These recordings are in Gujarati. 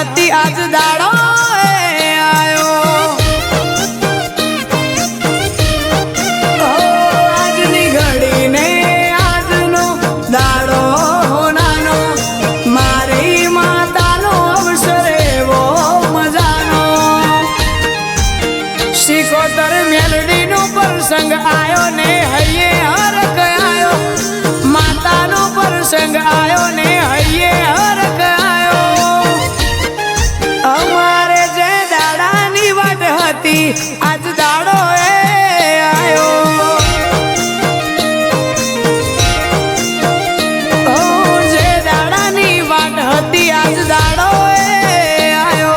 હતી આજ દાડો આયો આજની ઘડી ને આજનો દાડો નાનો મારી માતાનો અવસર એવો મજાનો શિકોતર મેલડીનો પ્રસંગ આયો ને હૈયે હરખ આયો માતાનો પ્રસંગ આયો ને હૈયે હરખ આયો અમારે જે દાડાની વાટ હતી આજ દાડો આયો જે દાડાની વાટ હતી આજ દાડો આયો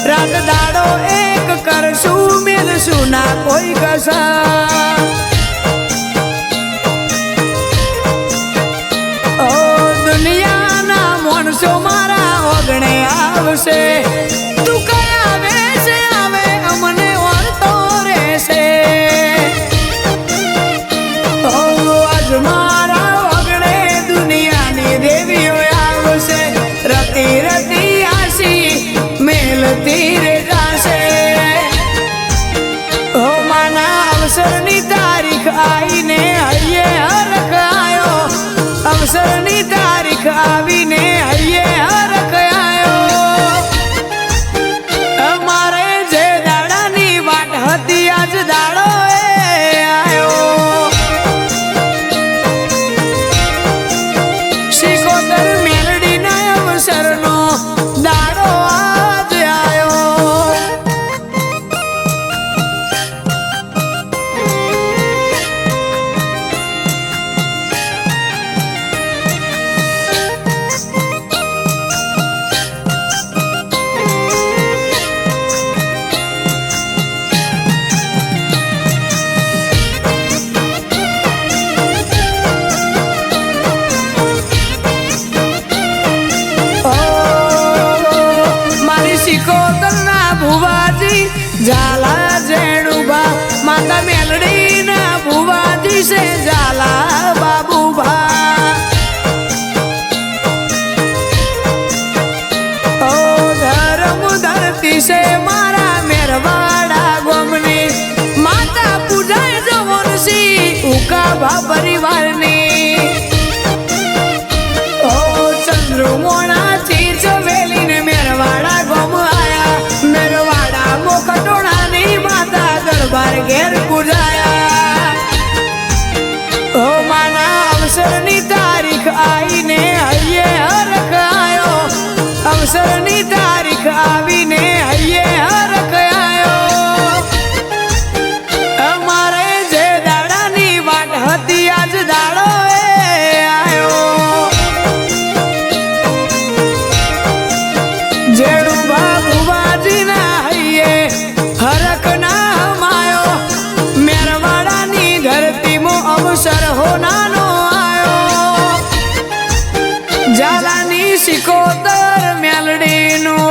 રાત દાડો એક કરશું મિલશું ના કોઈ કસર ઓ દુનિયાના માણસો મારા ઓગણે આવશે તું કયા વેશે આવે અમને ઓળતો રહેશે આજ મારા ઓગણે દુનિયાની દેવીઓ આવશે રતી રતી આસી મેલતી રે જાશે ઓ માના અવસરની તારીખ આવીને હૈયે હરખ આયો અવસરની તારીખ આવીને હૈયે હરખ આયો અમારે જે દાડાની વાટ હતી આજ દાડો આયો શિકોતર મેલડીના અવસરનો દાડો ઝાલા જેણુબા માતા મેલડી ના ભુવાજી છે ઝાલા બાબુભા ઓ ધર્મ ધરતી છે મારા મેરવાડા ગોમની માતા પૂજાય જવનસી ઉકાભા પરિવારની ઓ ચંદ્રમોણા થી ચવેલી ને મેરવાડા ગોમ આયા મેરવાડા મોકટોણા ની માતા દરબાર ઘેર પૂજાયા ઓ માના અવસરની તારીખ આવીને હૈયે હરખ આયો અવસરની તારીખ આવીને હૈયે હરખ આયો અમારે જે દાડાની વાટ હતી આજ દાડો આયો જેડું બાબુબાજી ના હૈયે હરખ ના હમાયો મેરવાડાની ધરતીમાં અવસર હોનાનો આયો ઝાલાની શિકોતર મેલડીનું